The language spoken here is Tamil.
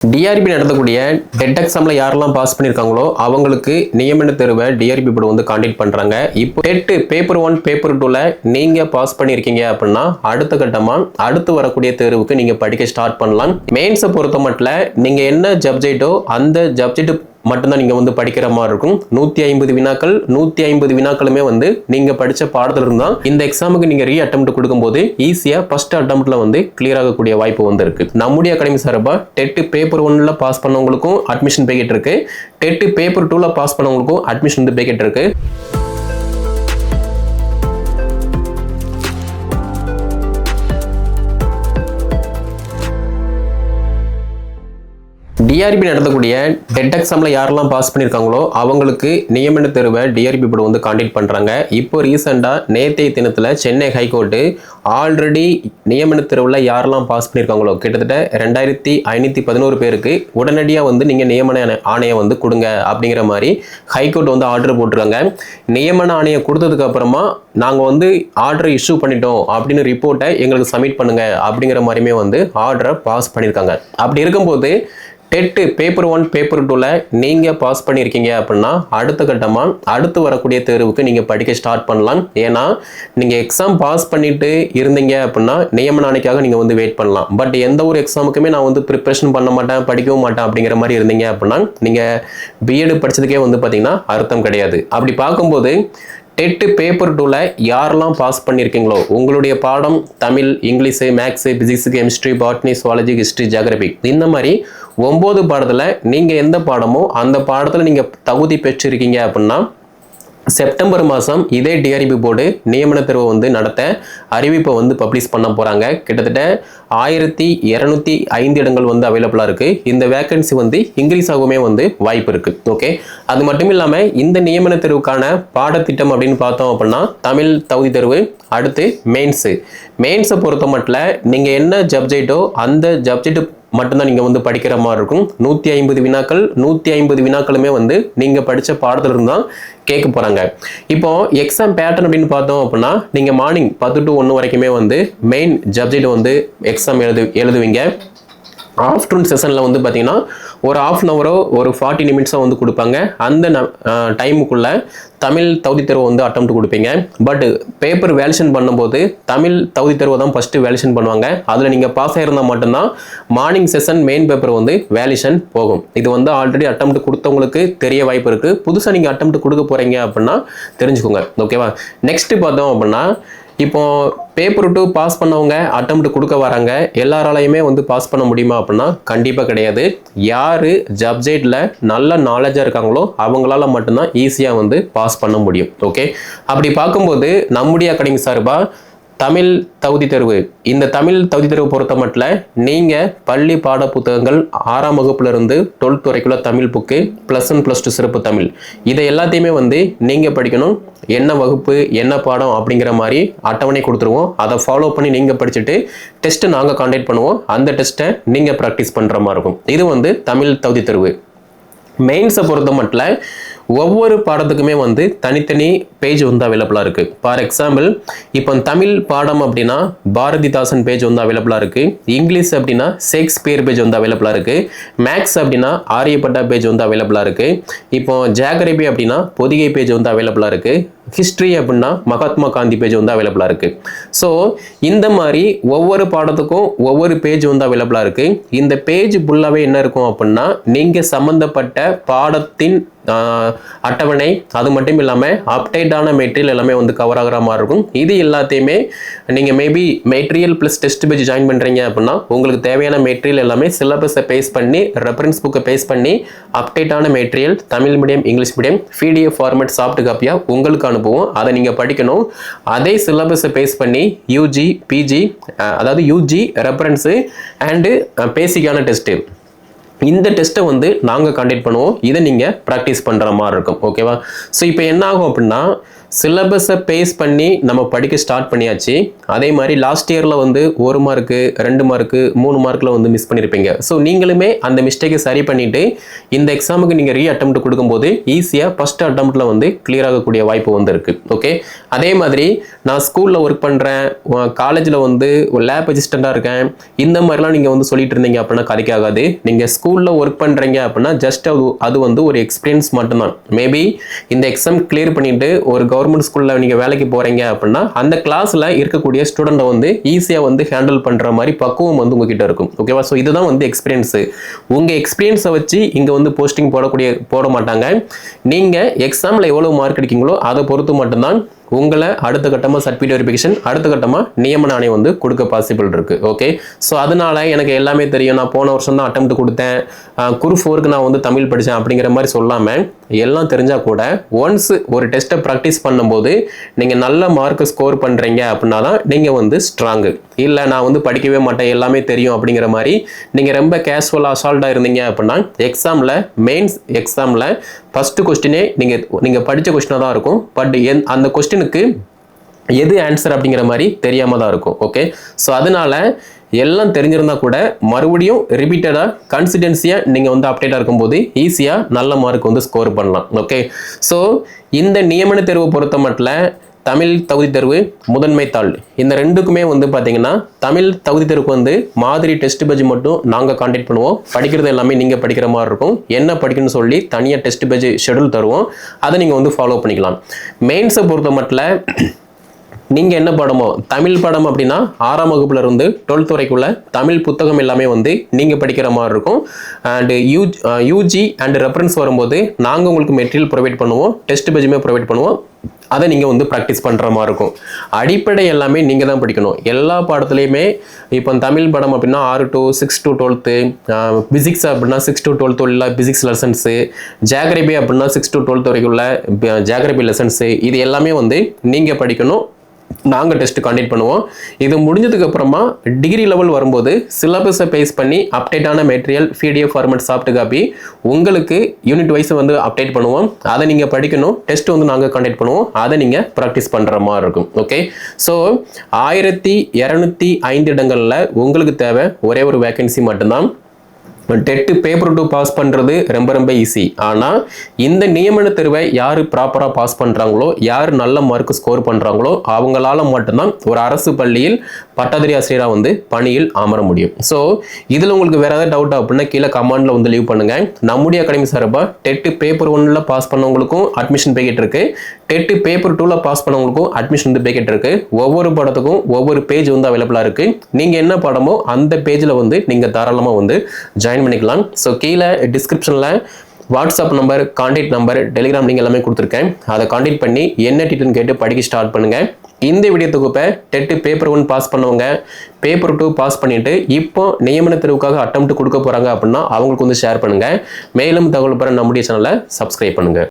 டிஆர்பி நடத்தக்கூடிய டெட் எக்ஸாம்ல யாரெல்லாம் பாஸ் பண்ணியிருக்காங்களோ அவங்களுக்கு நியமன தேர்வை டிஆர்பி போர்டு வந்து காண்டக்ட் பண்றாங்க. இப்போ டெட் பேப்பர் 1 பேப்பர் 2ல நீங்க பாஸ் பண்ணியிருக்கீங்க அப்படின்னா அடுத்த கட்டமா அடுத்து வரக்கூடிய தேர்வுக்கு நீங்க படிக்க ஸ்டார்ட் பண்ணலாம். மெயின்ஸை பொறுத்த மட்டும் நீங்க என்ன சப்ஜெக்டோ அந்த சப்ஜெக்ட் மட்டும்தான் நீங்க வந்து படிக்கிற மாதிரி இருக்கும். 150 வினாக்கள் 150 வினாக்களுமே வந்து நீங்க படிச்ச பாடத்துல இருந்தா இந்த எக்ஸாமுக்கு நீங்க ரீ அட்டெம்ப்ட் கொடுக்கும்போது ஈஸியா ஃபர்ஸ்ட் அட்டெம்ப்ட்ல வந்து கிளியர் ஆகக்கூடிய வாய்ப்பு வந்து இருக்கு. நம்முடைய அகாடமி சார்பா டெட் பேப்பர் 1ல பாஸ் பண்ணவங்களுக்கும் அட்மிஷன் பேக்கெட் இருக்கு. டெட் பேப்பர் 2ல பாஸ் பண்ணவங்களுக்கும் அட்மிஷன் வந்து பேக்கெட் இருக்கு. டிஆர்பி நடத்தக்கூடிய டெட் எக்ஸாம்ல யாரெல்லாம் பாஸ் பண்ணியிருக்காங்களோ அவங்களுக்கு நியமன தேர்வை டிஆர்பி போர்டு வந்து காண்டக்ட் பண்றாங்க. இப்போ ரீசெண்டா நேற்றைய தினத்துல சென்னை ஹைகோர்ட்டு ஆல்ரெடி நியமன தேர்வுல யாரெல்லாம் பாஸ் பண்ணியிருக்காங்களோ கிட்டத்தட்ட 2511 பேருக்கு உடனடியாக வந்து நீங்க நியமன ஆணையம் வந்து கொடுங்க அப்படிங்கிற மாதிரி ஹைகோர்ட் வந்து ஆர்டர் போட்டிருக்காங்க. நியமன ஆணையம் கொடுத்ததுக்கு அப்புறமா நாங்க வந்து ஆர்டரை இஷ்யூ பண்ணிட்டோம் அப்படின்னு ரிப்போர்ட்டை எங்களுக்கு சப்மிட் பண்ணுங்க அப்படிங்கிற மாதிரியுமே வந்து ஆர்டரை பாஸ் பண்ணியிருக்காங்க. அப்படி இருக்கும்போது டெட் பேப்பர் 1 பேப்பர் 2ல நீங்க பாஸ் பண்ணியிருக்கீங்க அப்படின்னா அடுத்த கட்டமா அடுத்து வரக்கூடிய தேர்வுக்கு நீங்க படிக்க ஸ்டார்ட் பண்ணலாம். ஏன்னா நீங்க எக்ஸாம் பாஸ் பண்ணிட்டு இருந்தீங்க அப்படின்னா நியமன ஆணைக்காக நீங்க வந்து வெயிட் பண்ணலாம். பட் எந்த ஒரு எக்ஸாமுக்குமே நான் வந்து ப்ரிப்பரேஷன் பண்ண மாட்டேன் படிக்கவும் மாட்டேன் அப்படிங்கிற மாதிரி இருந்தீங்க அப்படின்னா நீங்க பிஎட் படிச்சதுக்கே வந்து பாத்தீங்கன்னா அர்த்தம் கிடையாது. அப்படி பார்க்கும்போது டெட் பேப்பர் 2ல யாரெல்லாம் பாஸ் பண்ணியிருக்கீங்களோ உங்களுடைய பாடம் Tamil, English, maths, physics, chemistry, botany, zoology, history, geography இந்த மாதிரி 9 பாடத்துல நீங்க எந்த பாடமோ அந்த பாடத்துல நீங்க தகுதி பெற்றிருக்கீங்க அப்படின்னா செப்டம்பர் மாதம் இதே டிஆர்பி போர்டு நியமன தேர்வு வந்து நடத்த அறிவிப்பை வந்து பப்ளிஷ் பண்ண போறாங்க. கிட்டத்தட்ட 1205 இடங்கள் வந்து அவைலபிளா இருக்கு. இந்த வேகன்சி வந்து இன்க்ரீஸ் ஆகவுமே வந்து வாய்ப்பு இருக்கு. ஓகே, அது மட்டும் இல்லாம இந்த நியமன தேர்வுக்கான பாடத்திட்டம் அப்படின்னு பார்த்தோம் அப்படின்னா தமிழ் தகுதி தேர்வு, அடுத்து மெயின்ஸை பொறுத்த மட்டும் நீங்க என்ன சப்ஜெக்டோ அந்த சப்ஜெக்ட் மட்டும்தான் நீங்க வந்து படிக்கிற மாதிரி இருக்கும். 150 வினாக்கள் 150 வினாக்களுமே வந்து நீங்க படிச்ச பாடத்துல இருந்தா கேட்க போறாங்க. இப்போ எக்ஸாம் பேட்டர்ன் அப்படின்னு பார்த்தோம் அப்படின்னா நீங்க மார்னிங் 10 to 1 வரைக்குமே வந்து மெயின் சப்ஜெக்ட் வந்து எக்ஸாம் எழுதுவீங்க. ஆஃப்டர்நூன் செஷனில் வந்து பார்த்தீங்கன்னா ஒரு ½ அன் ஹவரோ ஒரு 40 நிமிட்ஸோ வந்து கொடுப்பாங்க. அந்த டைமுக்குள்ள தமிழ் தகுதி தேர்வு வந்து அட்டெம்ப்ட் கொடுப்பீங்க. பட் பேப்பர் வேலிடேஷன் பண்ணும்போது தமிழ் தகுதி தேர்வை தான் ஃபஸ்ட்டு வேலிடேஷன் பண்ணுவாங்க. அதில் நீங்கள் பாஸ் ஆகிருந்தால் மட்டும்தான் மார்னிங் செஷன் மெயின் பேப்பர் வந்து வேலிடேஷன் போகும். இது வந்து ஆல்ரெடி அட்டெம்ப்ட் கொடுத்தவங்களுக்கு தெரிய வாய்ப்பு இருக்குது. புதுசாக நீங்கள் அட்டெம்ப்ட் கொடுக்க போகிறீங்க அப்படின்னா தெரிஞ்சுக்கோங்க. ஓகேவா? நெக்ஸ்ட் பார்த்தோம் அப்படின்னா இப்போ பேப்பர் 2 பாஸ் பண்ணவங்க அட்டெம்ப்ட் கொடுக்க வராங்க. எல்லாராலையுமே வந்து பாஸ் பண்ண முடியுமா அப்படின்னா கண்டிப்பாக கிடையாது. யாரு சப்ஜெக்ட்ல நல்ல நாலேஜாக இருக்காங்களோ அவங்களால மட்டும்தான் ஈஸியாக வந்து பாஸ் பண்ண முடியும். ஓகே, அப்படி பார்க்கும்போது நம்முடைய அகாடமி சார்பாக தமிழ் தகுதி தேர்வு, இந்த தமிழ் தகுதி தேர்வு பொறுத்த மட்டும் நீங்க பள்ளி பாட புத்தகங்கள் 6ஆம் வகுப்புல இருந்து 12th வரைக்குள்ள தமிழ் புக்கு, +1 +2 சிறப்பு தமிழ் இதை எல்லாத்தையுமே வந்து நீங்க படிக்கணும். என்ன வகுப்பு என்ன பாடம் அப்படிங்கிற மாதிரி அட்டவணை கொடுத்துருவோம். அதை ஃபாலோ பண்ணி நீங்க படிச்சுட்டு டெஸ்ட் நாங்க காண்டக்ட் பண்ணுவோம். அந்த டெஸ்ட்டை நீங்க ப்ராக்டிஸ் பண்ற மாதிரி இருக்கும். இது வந்து தமிழ் தகுதி தேர்வு. மெயின்ஸை பொறுத்த மட்டும் ஒவ்வொரு பாடத்துக்குமே வந்து தனித்தனி பேஜ் வந்து அவைலபிளாக இருக்குது. ஃபார் எக்ஸாம்பிள் இப்போ தமிழ் பாடம் அப்படின்னா பாரதிதாசன் பேஜ் வந்து அவைலபிளாக இருக்குது. இங்கிலீஷ் அப்படின்னா ஷேக்ஸ்பியர் பேஜ் வந்து அவைலபிளாக இருக்குது. மேக்ஸ் அப்படின்னா ஆரியப்பட்டா பேஜ் வந்து அவைலபிளாக இருக்குது. இப்போ ஜியோகிராபி அப்படின்னா பொதிகை பேஜ் வந்து அவைலபிளாக இருக்குது. ஹிஸ்ட்ரி அப்படின்னா மகாத்மா காந்தி பேஜ் வந்து அவைலபிளாக இருக்குது. ஸோ இந்த மாதிரி ஒவ்வொரு பாடத்துக்கும் ஒவ்வொரு பேஜ் வந்து அவைலபிளாக இருக்குது. இந்த பேஜ் ஃபுல்லாகவே என்ன இருக்கும் அப்படின்னா நீங்கள் சம்மந்தப்பட்ட பாடத்தின் அட்டவணை, அது மட்டும் இல்லாமல் அப்டேட்டான மெட்டீரியல் எல்லாமே வந்து கவர் ஆகிற மாதிரி இருக்கும். இது எல்லாத்தையுமே நீங்கள் maybe material plus test page join பண்ணுறீங்க அப்படின்னா உங்களுக்கு தேவையான மெட்டீரியல் எல்லாமே சிலபஸை பேஸ் பண்ணி ரெஃபரன்ஸ் புக்கை பேஸ் பண்ணி அப்டேட்டான material Tamil medium English medium PDF format soft காப்பியாக உங்களுக்கு அனுப்புவோம். அதை நீங்கள் படிக்கணும். அதே சிலபஸை பேஸ் பண்ணி யூஜி பிஜி அதாவது யூஜி ரெஃபரன்ஸு அண்டு பேசிக்கான டெஸ்ட்டு இந்த டெஸ்ட்டை வந்து நாங்கள் கண்டக்ட் பண்ணுவோம். இதை நீங்கள் ப்ராக்டிஸ் பண்ணுற மாதிரி இருக்கும். ஓகேவா? ஸோ இப்போ என்ன ஆகும் அப்படின்னா சிலபஸை பேஸ் பண்ணி நம்ம படிக்க ஸ்டார்ட் பண்ணியாச்சு. அதே மாதிரி லாஸ்ட் இயரில் வந்து 1 மார்க்கு 2 மார்க்கு 3 மார்க்கில் வந்து மிஸ் பண்ணியிருப்பீங்க. ஸோ நீங்களுமே அந்த மிஸ்டேக்கை சரி பண்ணிவிட்டு இந்த எக்ஸாமுக்கு நீங்கள் அட்டெம்ப்ட் கொடுக்கும்போது ஈஸியாக ஃபஸ்ட் அட்டெம்ப்டில் வந்து கிளியர் ஆகக்கூடிய வாய்ப்பு வந்து இருக்குது. ஓகே, அதே மாதிரி நான் ஸ்கூலில் ஒர்க் பண்ணுறேன், காலேஜில் வந்து லேப் அசிஸ்டண்ட்டாக இருக்கேன், இந்த மாதிரிலாம் நீங்கள் வந்து சொல்லிட்டு இருந்தீங்க அப்படின்னா கதைக்காகாது. நீங்கள் ஸ்கூலில் ஒர்க் பண்ணுறீங்க அப்படின்னா ஜஸ்ட் அது வந்து ஒரு எக்ஸ்பீரியன்ஸ் மட்டும்தான். மேபி இந்த எக்ஸாம் கிளியர் பண்ணிவிட்டு ஒரு கவர்மெண்ட் ஸ்கூலில் நீங்கள் வேலைக்கு போகிறீங்க அப்படின்னா அந்த கிளாஸில் இருக்கக்கூடிய ஸ்டூடெண்ட்டை வந்து ஈஸியாக வந்து ஹேண்டில் பண்ணுற மாதிரி பக்குவம் வந்து உங்ககிட்ட இருக்கும். ஓகேவா? ஸோ இதுதான் வந்து எக்ஸ்பீரியன்ஸு. உங்கள் எக்ஸ்பீரியன்ஸை வச்சு இங்கே வந்து போஸ்டிங் போட மாட்டாங்க. நீங்கள் எக்ஸாமில் எவ்வளோ மார்க் எடுக்கீங்களோ அதை பொறுத்து மட்டும்தான் உங்களை அடுத்த கட்டமாக சர்டிஃபிகேட் வெரிஃபிகேஷன், அடுத்த கட்டமாக நியமன ஆணையம் வந்து கொடுக்க பாசிபிள் இருக்குது. ஓகே, ஸோ அதனால எனக்கு எல்லாமே தெரியும், நான் போன வருஷம் தான் அட்டெம்ப்ட் கொடுத்தேன், குரூப் 4க்கு நான் வந்து தமிழ் படித்தேன் அப்படிங்கிற மாதிரி சொல்லாமல் எல்லாம் தெரிஞ்சால் கூட ஒன்ஸ் ஒரு டெஸ்ட்டை ப்ராக்டிஸ் பண்ணும்போது நீங்கள் நல்ல மார்க்கு ஸ்கோர் பண்ணுறீங்க அப்படின்னா தான் நீங்கள் வந்து ஸ்ட்ராங்கு. இல்லை நான் வந்து படிக்கவே மாட்டேன் எல்லாமே தெரியும் அப்படிங்கிற மாதிரி நீங்கள் ரொம்ப கேஷுவலாக அசால்ட்டாக இருந்தீங்க அப்படின்னா எக்ஸாமில் மெயின்ஸ் எக்ஸாமில் ஃபஸ்ட்டு கொஸ்டினே நீங்கள் படித்த கொஸ்டினாக தான் இருக்கும். பட் அந்த கொஸ்டினுக்கு எது ஆன்சர் அப்படிங்கிற மாதிரி தெரியாமல் தான் இருக்கும். ஓகே, ஸோ அதனால எல்லாம் தெரிஞ்சிருந்தா கூட மறுபடியும் ரிப்பீட்டடாக கன்சிஸ்டன்சியாக நீங்கள் வந்து அப்டேட்டாக இருக்கும்போது ஈஸியாக நல்ல மார்க் வந்து ஸ்கோர் பண்ணலாம். ஓகே, ஸோ இந்த நியமன தேர்வு பொறுத்த மட்டும் தமிழ் தகுதி தேர்வு முதன்மை தாள் இந்த ரெண்டுக்குமே வந்து பார்த்தீங்கன்னா தமிழ் தகுதி தேர்வுக்கு வந்து மாதிரி டெஸ்ட் பேஜ் மட்டும் நாங்கள் கான்டாக்ட் பண்ணுவோம். படிக்கிறது எல்லாமே நீங்கள் படிக்கிற மாதிரி இருக்கும். என்ன படிக்கணும்னு சொல்லி தனியாக டெஸ்ட் பேஜ் ஷெடியூல் தருவோம், அதை நீங்கள் வந்து ஃபாலோ பண்ணிக்கலாம். மெயின்ஸை பொறுத்த மட்டும் நீங்கள் என்ன படமோ தமிழ் படம் அப்படின்னா 6ஆம் வகுப்புல இருந்து 12th வரைக்குள்ள தமிழ் புத்தகம் எல்லாமே வந்து நீங்கள் படிக்கிற மாதிரி இருக்கும். அண்டு யூஜி அண்ட் ரெஃபரன்ஸ் வரும்போது நாங்கள் உங்களுக்கு மெட்டீரியல் ப்ரொவைட் பண்ணுவோம், டெஸ்ட் பேஜுமே ப்ரொவைட் பண்ணுவோம். அதை நீங்கள் வந்து ப்ராக்டிஸ் பண்ணுற மாதிரி இருக்கும். அடிப்படை எல்லாமே நீங்கள் தான் படிக்கணும். எல்லா பாடத்துலையுமே இப்போ தமிழ் படம் அப்படின்னா 6 to 6 to 12th, பிசிக்ஸ் அப்படின்னா 6 to 12th உள்ள பிசிக்ஸ் லெசன்ஸு, ஜியாகிரபி அப்படின்னா 6 to 12th வரைக்கும் உள்ள ஜியாகிரபி லெசன்ஸு, இது எல்லாமே வந்து நீங்கள் படிக்கணும். நாங்கள் டெஸ்ட் கான்டாக்ட் பண்ணுவோம். இது முடிஞ்சதுக்கு அப்புறமா டிகிரி லெவல் வரும்போது சிலபஸை பேஸ் பண்ணி அப்டேட்டான material PDF format soft copy உங்களுக்கு யூனிட் வைஸ் வந்து அப்டேட் பண்ணுவோம். அதை நீங்கள் படிக்கணும். டெஸ்ட் வந்து நாங்கள் கான்டாக்ட் பண்ணுவோம், அதை நீங்கள் ப்ராக்டிஸ் பண்ணுற மாதிரி இருக்கும். ஓகே, ஸோ 1205 இடங்களில் உங்களுக்கு தேவை ஒரே ஒரு வேகன்சி மட்டும்தான். டெட்டு பேப்பர் 2 பாஸ் பண்ணுறது ரொம்ப ரொம்ப ஈஸி. ஆனால் இந்த நியமன தேர்வை யார் ப்ராப்பராக பாஸ் பண்ணுறாங்களோ, யார் நல்ல மார்க் ஸ்கோர் பண்ணுறாங்களோ அவங்களால மட்டும்தான் ஒரு அரசு பள்ளியில் பட்டதாரி ஆசிரியராக வந்து பணியில் அமர முடியும். ஸோ இதில் உங்களுக்கு வேறு ஏதாவது டவுட் அப்படின்னா கீழே கமெண்டில் வந்து லீவ் பண்ணுங்கள். நம்முடைய அகாடமி சார்பாக டெட்டு பேப்பர் 1 பாஸ் பண்ணவங்களுக்கும் அட்மிஷன் பேக்கெட் இருக்குது, டெட்டு பேப்பர் 2 பாஸ் பண்ணவங்களுக்கும் அட்மிஷன் வந்து பேக்கெட் இருக்குது. ஒவ்வொரு படத்துக்கும் ஒவ்வொரு பேஜ் வந்து அவைலபிளாக இருக்குது. நீங்கள் என்ன படமோ அந்த பேஜில் வந்து நீங்கள் தாராளமாக வந்து ஜாயின் பண்ணிக்கலாம். ஸோ கீழே டிஸ்கிரிப்ஷனில் WhatsApp number, contact number, Telegram link எல்லாமே கொடுத்துருக்கேன். அதை கான்டாக்ட் பண்ணி என்ன டீட்டெயில் கேட்டு படிக்க ஸ்டார்ட் பண்ணுங்கள். இந்த வீடியோ தொகுப்பை டெட்டு பேப்பர் 1 பாஸ் பண்ணவங்க பேப்பர் 2 பாஸ் பண்ணிவிட்டு இப்போ நியமன தேர்வுக்காக அட்டெம்ப்ட் கொடுக்க போகிறாங்க அப்படின்னா அவங்களுக்கு வந்து ஷேர் பண்ணுங்கள். மேலும் தகவல் பெற நம்முடைய சேனலை சப்ஸ்கிரைப் பண்ணுங்கள்.